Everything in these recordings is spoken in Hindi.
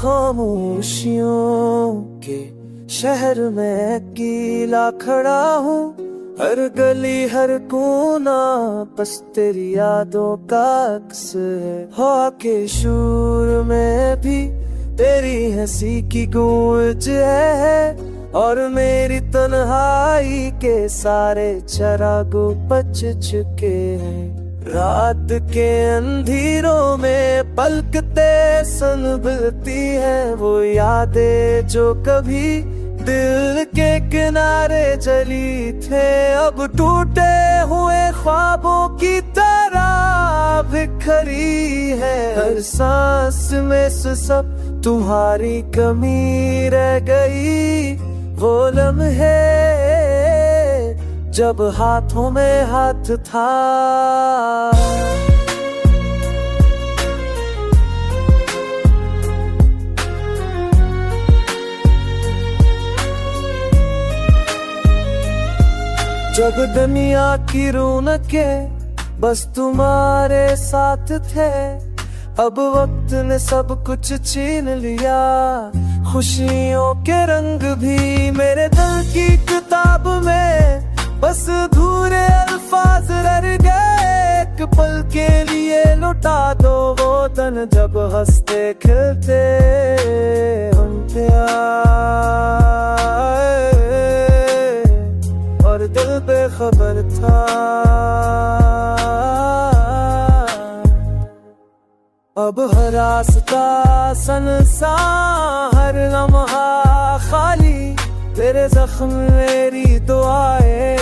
खामोशियों के शहर में अकेला खड़ा हूँ। हर गली हर कोना बस तेरी यादों का अक्स है। हवा के शोर में भी तेरी हंसी की गूंज है, और मेरी तन्हाई के सारे चिराग बच चुके हैं। रात के अंधेरों में पलकते संभलती है वो यादें जो कभी दिल के किनारे चली थे। अब टूटे हुए ख्वाबों की तरह बिखरी है। हर सांस में सब तुम्हारी कमी रह गई। वो लम्हे जब हाथों में हाथ था। जब दुनिया की रौनकें बस तुम्हारे साथ थे। अब वक्त ने सब कुछ छीन लिया। खुशियों के रंग भी मेरे दिल की किताब में बस अधूरे अल्फाज रह गए। एक पल के लिए लुटा दो वो दिन जब हंसते खिलते हम थे और दिल बेखबर था। अब हर रास्ता सुनसान, हर लम्हा खाली। तेरे जख्म मेरी दुआएं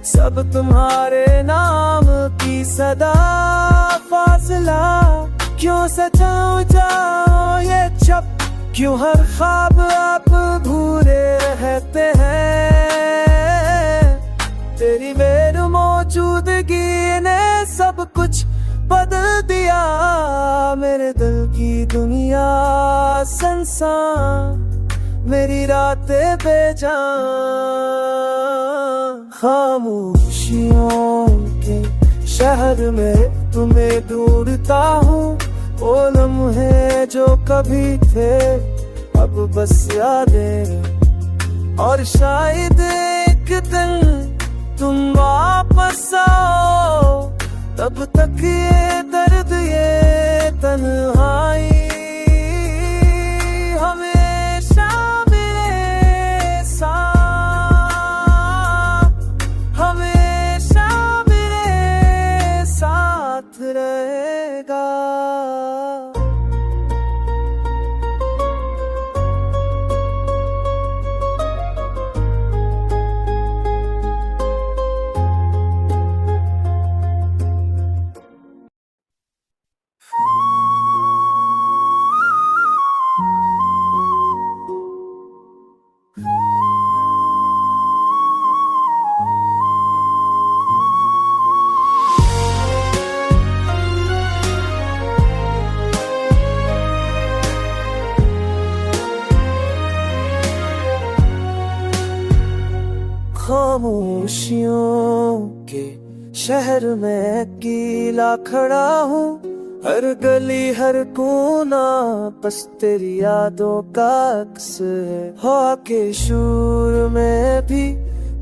सब तुम्हारे नाम की सदा। फासला क्यों सजाऊं जाऊं ये छप, क्यों हर ख्वाब अब भूरे रहते हैं। तेरी मेरी मौजूदगी ने सब कुछ बदल दिया। मेरे दिल की दुनिया सुनसान, मेरी रातें बेजान। खामोशियों के शहर में तुम्हें ढूंढता हूँ। वो लम्हे जो कभी थे अब बस यादें, और शायद एक दिन तुम वापस आओ। तब तक ये दर्द ये तन्हाई हमेशा मेरे साथ, हमेशा मेरे साथ रहेगा। खामोशियों के शहर में अकेला खड़ा हूँ। हर गली हर कोना बस तेरी यादों का अक्स है। हवा के शोर में भी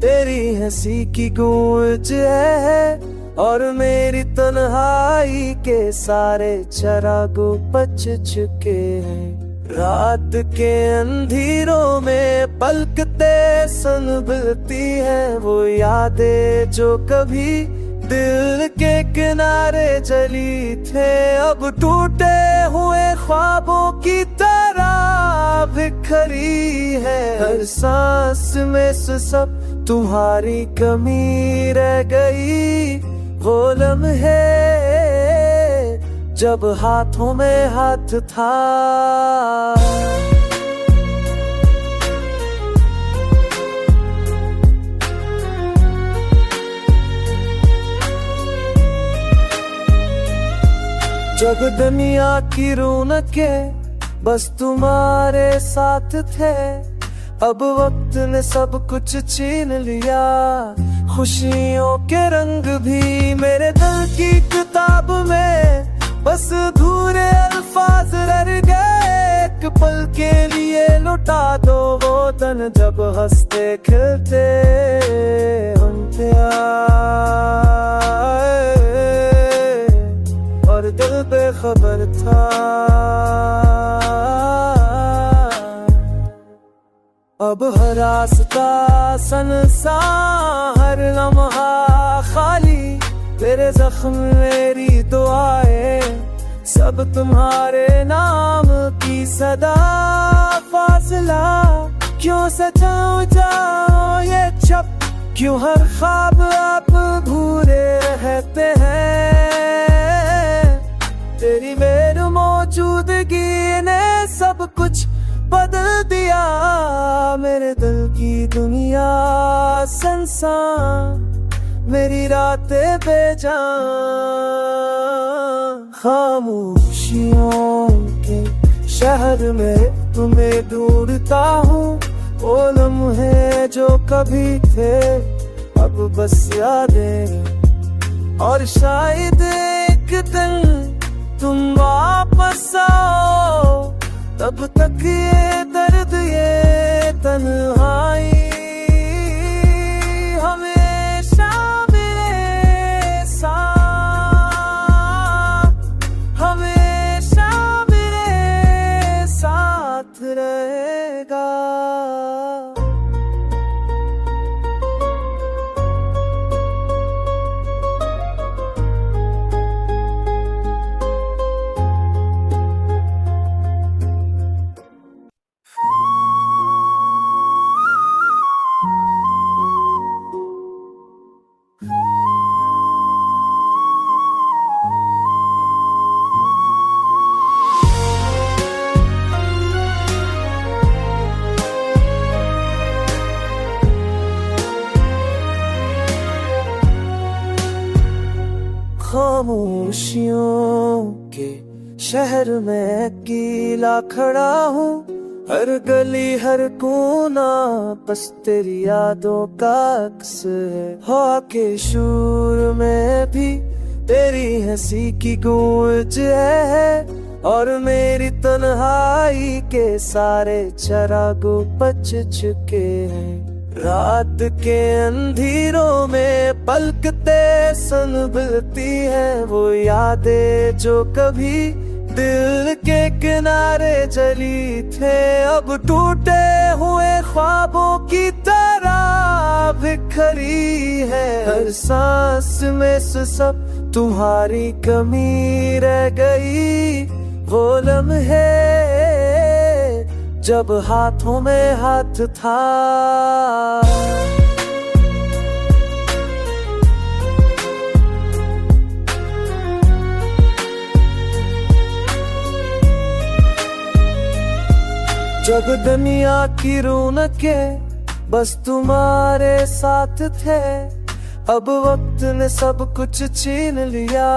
तेरी हंसी की गूंज है, और मेरी तन्हाई के सारे चिराग बच चुके हैं। रात के अंधेरों में पलकते संभलती है वो यादें जो कभी दिल के किनारे चली थे। अब टूटे हुए ख्वाबों की तरह बिखरी है। हर सांस में सब तुम्हारी कमी रह गई। वो लम्हे जब हाथों में हाथ था। जब दुनिया की रौनके बस तुम्हारे साथ थे, अब वक्त ने सब कुछ छीन लिया। खुशियों के रंग भी मेरे दिल की किताब में बस अधूरे अल्फाज रह गए। एक पल के लिए लुटा दो वो दिन जब हंसते खिलते उनके और दिल बेखबर था। अब हर रास्ता सुनसान, हर लम्हा खाली, तेरे जख्म मेरी दुआएं सब तुम्हारे नाम की सदा। फासला क्यों सजाऊं जाओ ये छप, क्यों हर ख्वाब आप भूरे रहते हैं। तेरी मेरी मौजूदगी ने सब कुछ बदल दिया। मेरे दिल की दुनिया सुनसान, मेरी रातें बेजान। खामोशियों के शहर में तुम्हें ढूंढता हूँ, वो लम्हे जो कभी थे अब बस यादें। और शायद एक दिन तुम वापस आओ, तब तक ये दर्द ये तन्हाई हमेशा मेरे साथ, हमेशा मेरे साथ रहेगा। खामोशियों के शहर में अकेला खड़ा हूँ, हर गली हर कोना बस तेरी यादों का अक्स है। हवा के शोर में भी तेरी हंसी की गूंज है, और मेरी तन्हाई के सारे चिराग बच चुके हैं। रात के अंधेरों में पलकते संभलती है वो यादें जो कभी दिल के किनारे जली थे। अब टूटे हुए ख्वाबों की तरह बिखरी है हर सांस में से सब तुम्हारी कमी रह गई। वो लम्हे जब हाथों में हाथ था, जब दुनिया की रौनके बस तुम्हारे साथ थे, अब वक्त ने सब कुछ छीन लिया।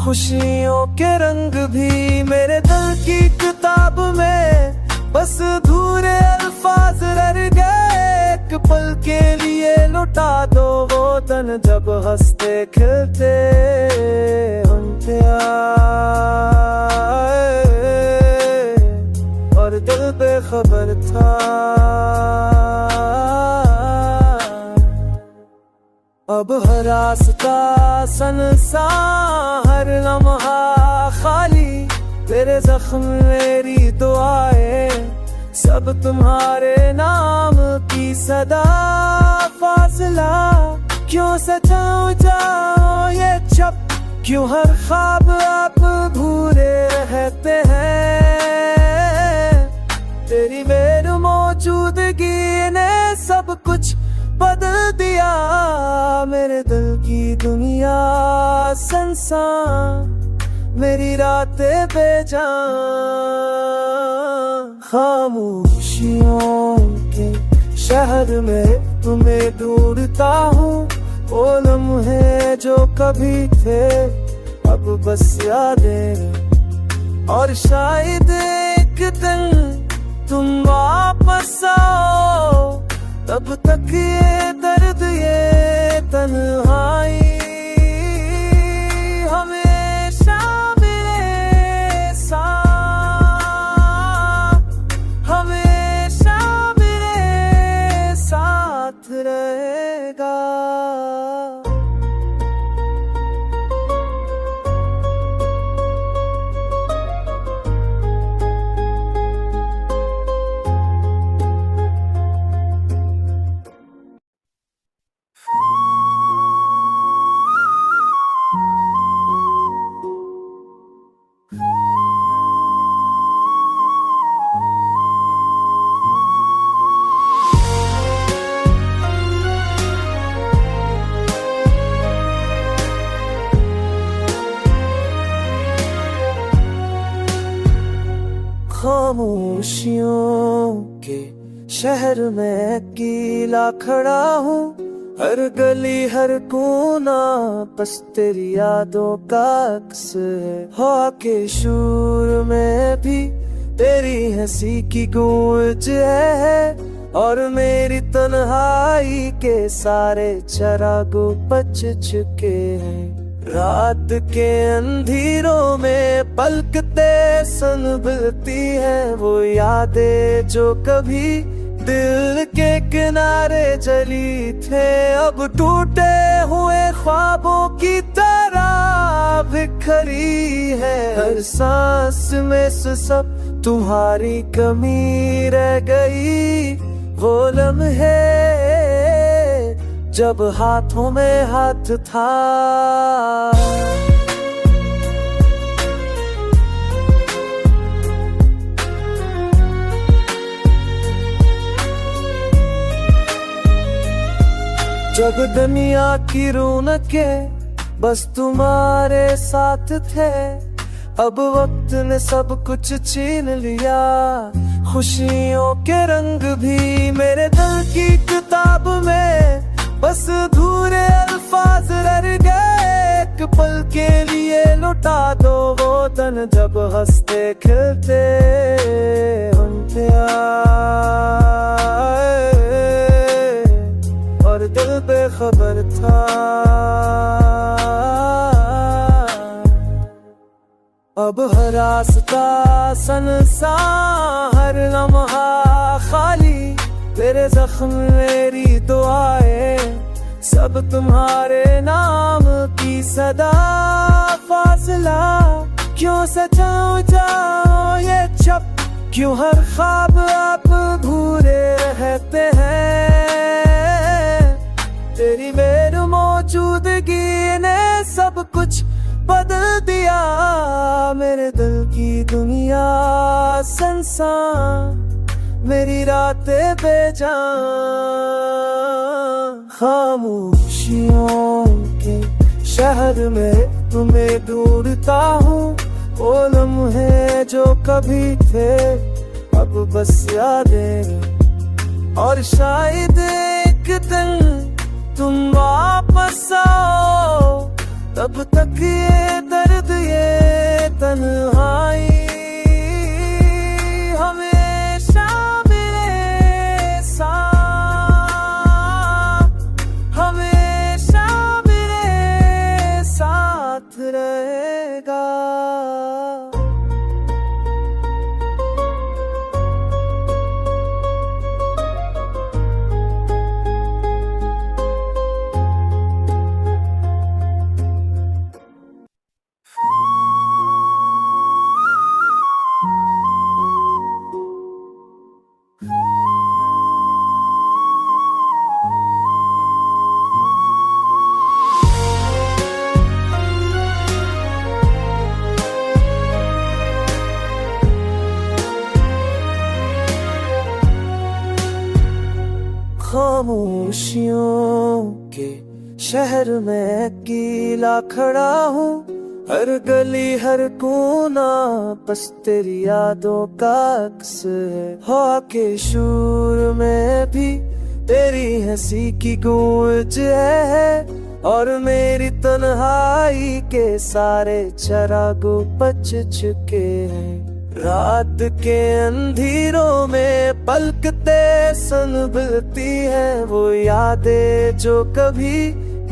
खुशियों के रंग भी मेरे दिल की किताब में बस अधूरे अल्फाज रह गए। एक पल के लिए लुटा दो वो दिन जब हंसते खिलते उनके और दिल बेखबर था। अब हर रास्ता सुनसान, हर लम्हा खाली, तेरे जख्म मेरी दुआएं सब तुम्हारे नाम की सदा। फासला क्यों सजाऊं जाओ ये छप, क्यों हर ख्वाब आप भूरे रहते हैं। तेरी मेरी मौजूदगी ने सब कुछ बदल दिया। मेरे दिल की दुनिया सुनसान, मेरी रातें बेजान। खामोशियों के शहर में तुम्हें ढूंढता हूँ, वो लम्हे जो कभी थे अब बस यादें। और शायद एक दिन तुम वापस आओ, तब तक ये दर्द ये तन्हाई हमेशा मेरे साथ, हमेशा मेरे साथ रहेगा। खामोशियों के शहर में अकेला खड़ा हूँ, हर गली हर कोना बस तेरी यादों का अक्स है। हवा के शोर में भी तेरी हंसी की गूंज है, और मेरी तन्हाई के सारे चिराग बच चुके हैं। रात के अंधेरों में पलकते संभलती है वो यादें जो कभी दिल के किनारे जली थे। अब टूटे हुए ख्वाबों की तरह बिखरी है, हर सांस में से सब तुम्हारी कमी रह गई। वो लम्हे जब हाथों में हाथ था, जब दुनिया की रौनके बस तुम्हारे साथ थे। अब वक्त ने सब कुछ छीन लिया, खुशियों के रंग भी मेरे दिल की किताब में बस अधूरे अल्फाज रह गए। एक पल के लिए लुटा दो वो दिन जब हंसते खेलते हम थे और दिल बेखबर था। अब हर रास्ता सुनसान, हर लम्हा खाली, तेरे जख्म मेरी दुआएं सब तुम्हारे नाम की सदा। फासला क्यों सजाऊं जाऊं ये छप, क्यों हर ख्वाब आप भूरे रहते हैं। तेरी मेरी मौजूदगी ने सब कुछ बदल दिया, मेरे दिल की दुनिया सुनसान, मेरी रातें बेजान। खामोशियों के शहर में तुम्हें ढूंढता हूँ, वो लम्हे जो कभी थे अब बस यादें। और शायद एक दिन तुम वापस आओ, तब तक ये दर्द ये तन्हाई हमेशा मेरे साथ, हमेशा मेरे साथ रहेगा। खामोशियों के शहर में अकेला खड़ा हूँ, हर गली हर कोना बस तेरी यादों का अक्स है। हवा के शोर में भी तेरी हंसी की गूंज है, और मेरी तन्हाई के सारे चिराग बच चुके हैं। रात के अंधेरों में पलकते संभलती है वो यादें जो कभी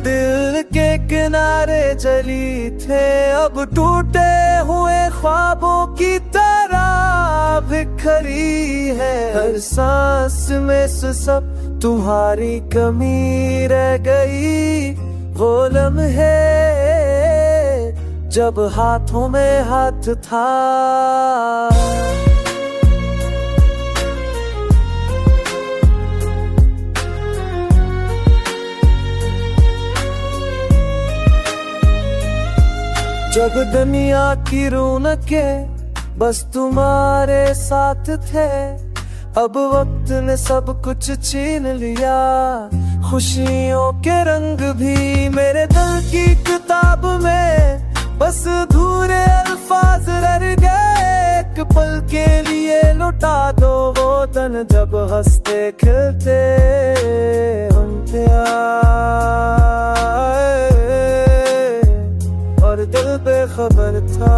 दिल के किनारे जली थे। अब टूटे हुए ख्वाबों की तरह बिखरी है हर सांस में से सब तुम्हारी कमी रह गई। वो लम्हे जब हाथों में हाथ था। जब दुनिया की रौनके बस तुम्हारे साथ थे। अब वक्त ने सब कुछ छीन लिया। खुशियों के रंग भी मेरे दिल की किताब में बस अधूरे अल्फाज रह गए। एक पल के लिए लुटा दो वो दिन जब हंसते खेलते हम थे और दिल बेखबर था।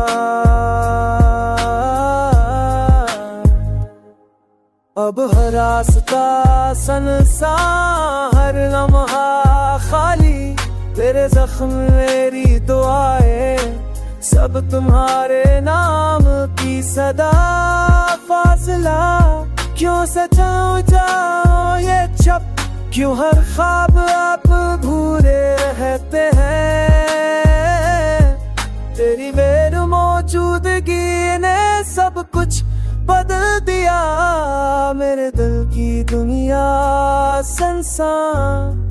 अब हर रास्ता सुनसान, हर लम्हा खाली। तेरे जख्म मेरी दुआएं सब तुम्हारे नाम की सदा। फासला क्यों सजाऊं जाऊं ये छप, क्यों हर ख्वाब आप भूले रहते हैं। तेरी मेरी मौजूदगी ने सब कुछ बदल दिया। मेरे दिल की दुनिया सुनसान,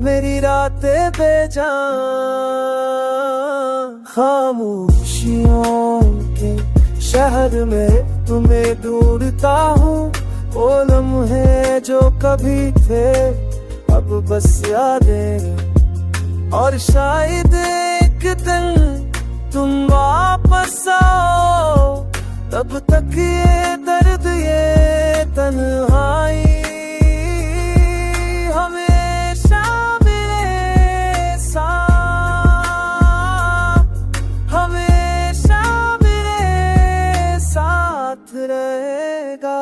मेरी रातें बेजान। खामोशियों के शहर में तुम्हें ढूंढता हूँ। वो लम्हे जो कभी थे अब बस यादें। और शायद एक दिन तुम वापस आओ, तब तक ये दर्द ये तन्हाई हमेशा मेरे साथ, हमेशा मेरे साथ रहेगा।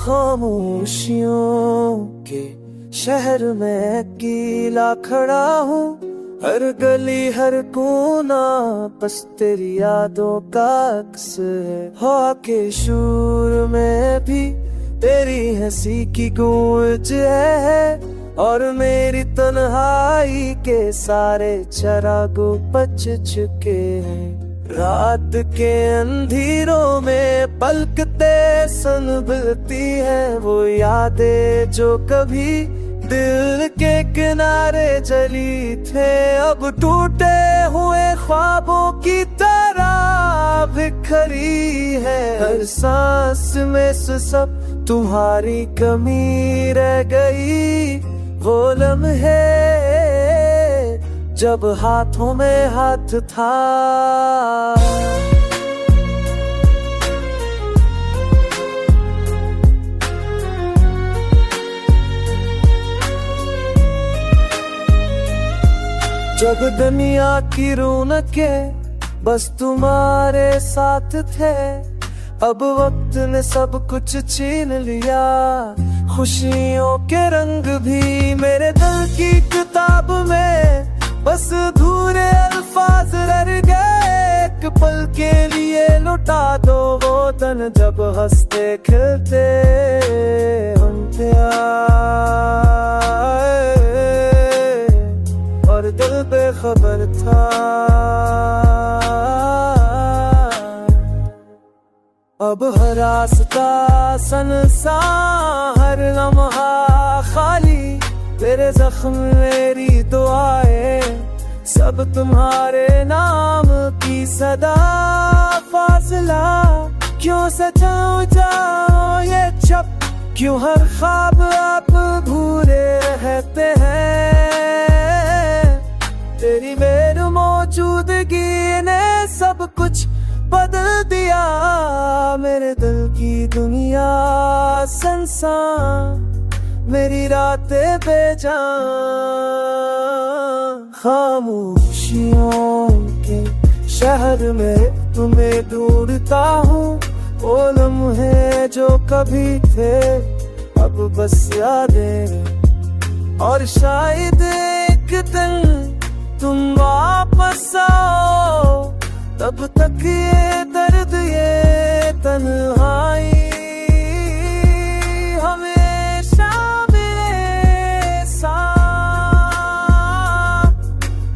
खामोशियों के शहर में अकेला खड़ा हूँ। हर गली हर कोना बस तेरी यादों का अक्स है। हवा के शोर में भी तेरी हंसी की गूंज है। और मेरी तन्हाई के सारे चिराग बच चुके हैं। रात के अंधेरों में पलकते संभलती है वो यादें जो कभी दिल के किनारे जली थे। अब टूटे हुए ख्वाबों की तरह बिखरी है हर सांस में से सब तुम्हारी कमी रह गई। वो लम्हे जब हाथों में हाथ था। जब दुनिया की रौनके बस तुम्हारे साथ थे। अब वक्त ने सब कुछ छीन लिया। खुशियों के रंग भी मेरे दिल की किताब में बस अधूरे अल्फाज रह गए। एक पल के लिए लुटा दो वो दिन जब हंसते खेलते हम थे और दिल बेखबर था। अब हर रास्ता सुनसान, हर लम्हा खाली, तेरे जख्म मेरी दुआएं, सब तुम्हारे नाम की सदा। फासला क्यों सजाऊं जाऊं ये चप, क्यों हर ख्वाब आप भूले रहते हैं। तेरी मेरी मौजूदगी ने सब कुछ बदल दिया, मेरे दिल की दुनिया सुनसान, मेरी रातें बेजान। खामोशियों के शहर में तुम्हें ढूंढता हूँ, वो लम्हे जो कभी थे अब बस यादें। और शायद एक दिन तुम वापस आओ, तब तक ये दर्द ये तन्हाई हमेशा मेरे साथ,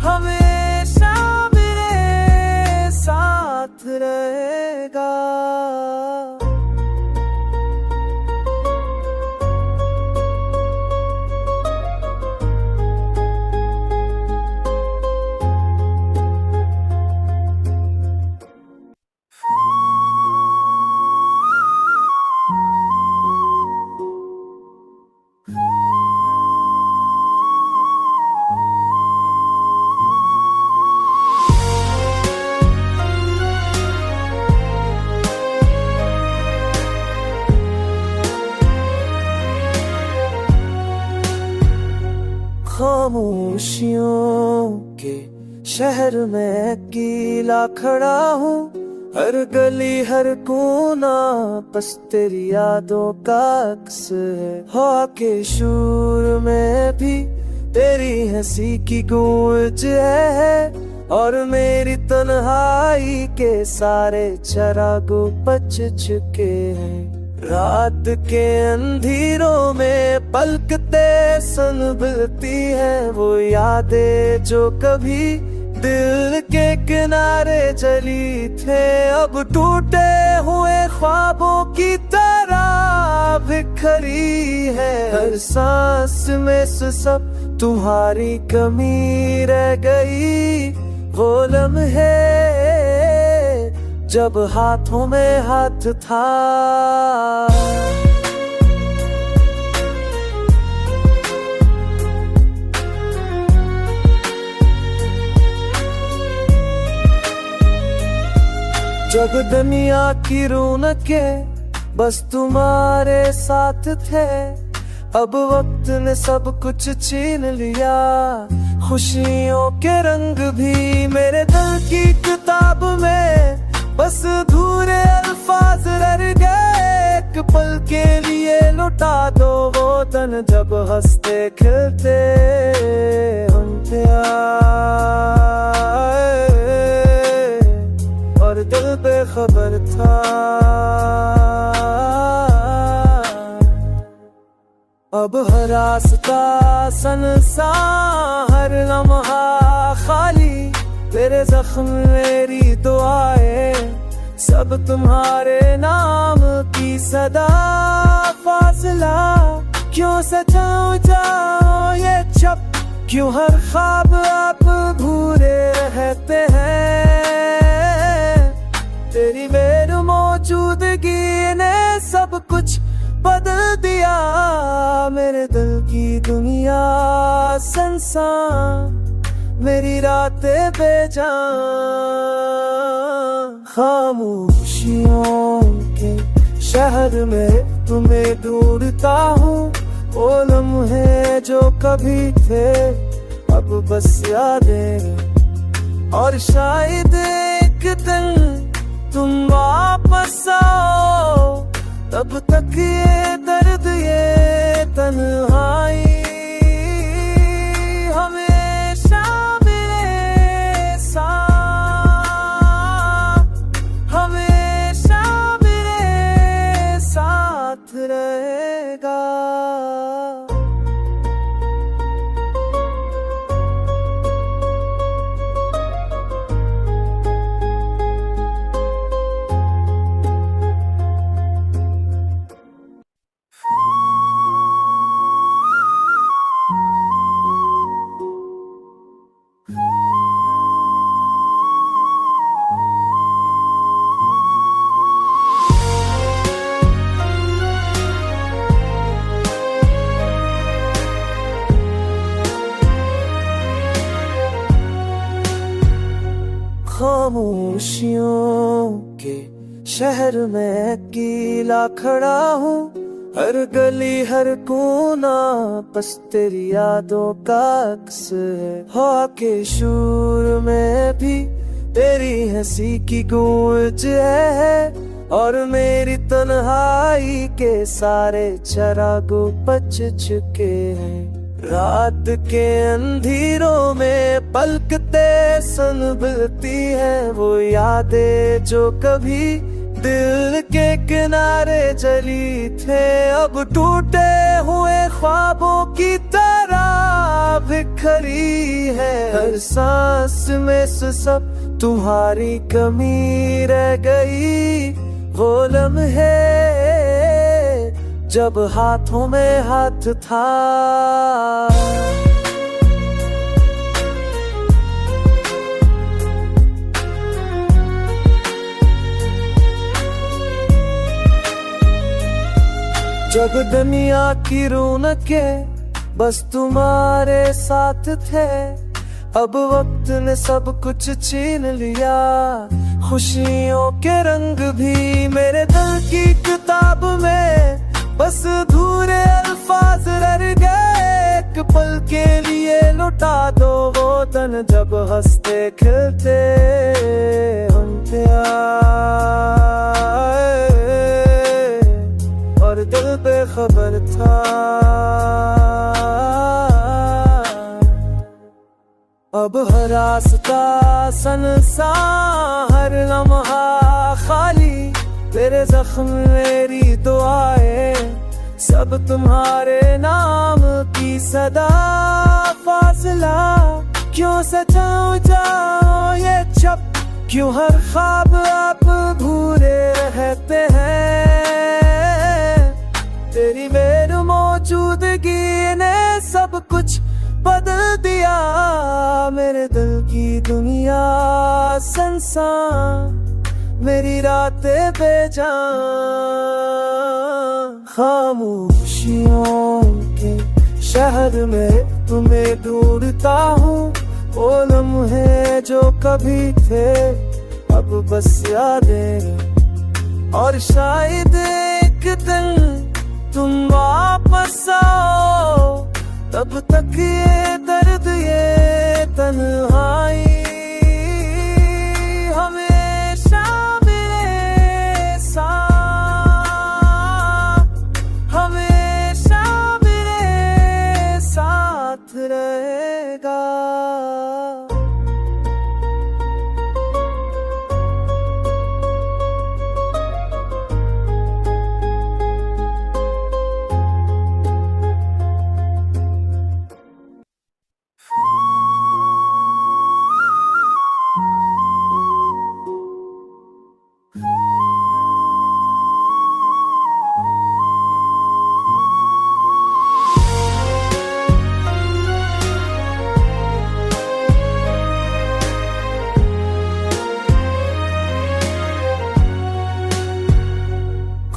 हमेशा मेरे साथ रहेगा। खामोशियों के शहर में अकेला खड़ा हूँ, हर गली हर कोना बस तेरी यादों का अक्स है। हवा के शोर में भी तेरी हंसी की गूंज है, और मेरी तन्हाई के सारे चिरागों बच चुके हैं। रात के अंधेरों में पलकते संभलती है वो यादें जो कभी दिल के किनारे जली थे। अब टूटे हुए ख्वाबों की तरह बिखरी है, हर सांस में सब तुम्हारी कमी रह गई। वो लम्हे जब हाथों में हाथ था, जब दुनिया की रौनकें बस तुम्हारे साथ थे। अब वक्त ने सब कुछ छीन लिया, खुशियों के रंग भी मेरे दिल की किताब में बस अधूरे अल्फाज रह गए। एक पल के लिए लुटा दो वो दिन जब हंसते खिलते होते आए, और दिल बेखबर था। अब हर रास्ता सुनसान, हर लम्हा खाली, तेरे जख्म मेरी दुआएं, सब तुम्हारे नाम की सदा। फासला क्यों सजाऊं जाऊं ये चप, क्यों हर ख्वाब आप भूले रहते हैं। तेरी मेरी मौजूदगी ने सब कुछ बदल दिया, मेरे दिल की दुनिया सुनसान, मेरी रातें बेजान। खामोशियों के शहर में तुम्हें ढूंढता हूँ, वो लम्हे जो कभी थे अब बस यादें। और शायद एक दिन तुम वापस आओ, तब तक ये दर्द ये तन्हाई हमेशा मेरे साथ, हमेशा मेरे साथ रहेगा। खामोशियों के शहर में अकेला खड़ा हूँ। हर गली हर कोना बस तेरी यादों का अक्स है। हवा के शोर में भी तेरी हंसी की गूंज है, और मेरी तन्हाई के सारे चिरागों बच चुके हैं। रात के अंधेरों में पलकते संभलती है वो यादें जो कभी दिल के किनारे जली थे। अब टूटे हुए ख्वाबों की तरह बिखरी है हर सांस में से सब तुम्हारी कमी रह गई। वो लम्हे जब हाथों में हाथ था। जब दुनिया की रौनके बस तुम्हारे साथ थे, अब वक्त ने सब कुछ छीन लिया। खुशियों के रंग भी मेरे दिल की किताब में बस अधूरे अल्फाज रह गए। एक पल के लिए लुटा दो वो दिन जब हंसते खेलते हम प्यार, और दिल बेखबर था। अब हर रास्ता सुनसान, हर लम्हा खाली, तेरे जख्म मेरी दुआएं सब तुम्हारे नाम की सदा। फासला क्यों सजाऊं जाऊं ये छप, क्यों हर ख्वाब अब भूरे रहते हैं। तेरी मेरी मौजूदगी ने सब कुछ बदल दिया। मेरे दिल की दुनिया सुनसान, मेरी रातें बेजान। खामोशियों के शहर में तुम्हें ढूंढता हूँ। वो लम्हे जो कभी थे अब बस यादें, और शायद एक दिन तुम वापस आओ। तब तक ये दर्द ये तन्हाई हमेशा मेरे साथ, हमेशा मेरे साथ रहेगा।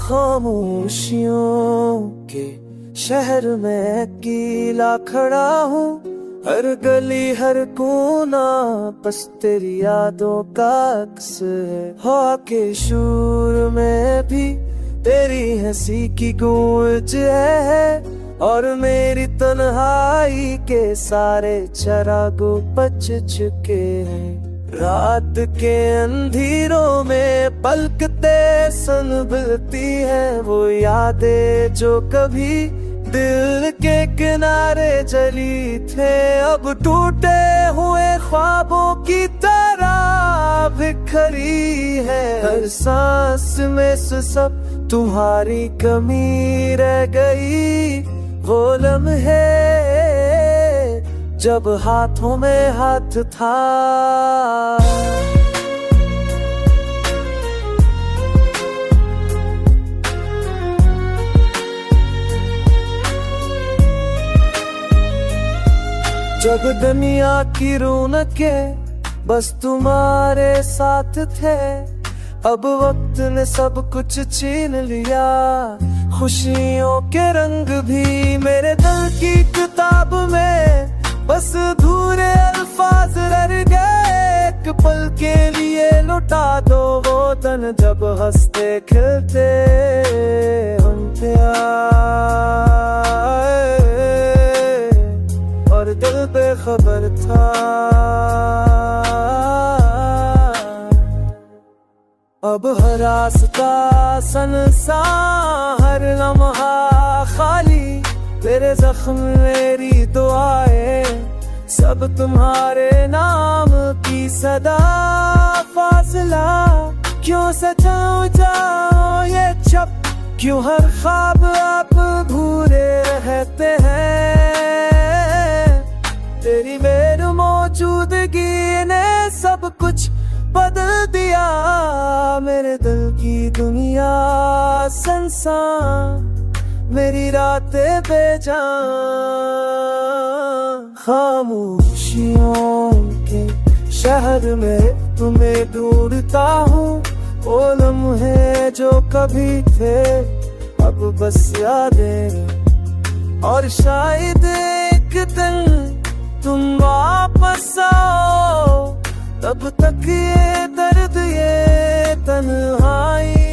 खामोशियों के शहर में अकेला खड़ा हूँ। हर गली हर कोना बस तेरी यादों का अक्स है। हवा के शोर में भी तेरी हंसी की गूंज है, और मेरी तन्हाई के सारे चिरागों बच चुके हैं। रात के अंधेरों में पलकते संभलती है वो यादें जो कभी दिल के किनारे जली थे। अब टूटे हुए ख्वाबों की तरह बिखरी है हर सांस में से सब तुम्हारी कमी रह गई। वो लम्हे जब हाथों में हाथ था। जब दुनिया की रौनके बस तुम्हारे साथ थे, अब वक्त ने सब कुछ छीन लिया। खुशियों के रंग भी मेरे दिल की किताब में बस अधूरे अल्फाज रह गए। एक एक पल के लिए लुटा दो वो दिन जब हंसते खिलते हम थे और दिल बेखबर था। अब हर रास्ता सुनसान, हर लम्हा खाली, तेरे जख्म मेरी दुआएं सब तुम्हारे नाम की सदा। फासला क्यों सजाऊं जाओ ये छप, क्यों हर ख्वाब आप भूरे रहते हैं। तेरी मेरी मौजूदगी ने सब कुछ बदल दिया, मेरे दिल की दुनिया सुनसान, मेरी रातें बेजान। खामोशियों के शहर में तुम्हें ढूंढता हूँ, वो लम्हे जो कभी थे अब बस यादें। और शायद एक दिन तुम वापस आओ, तब तक ये दर्द ये तन्हाई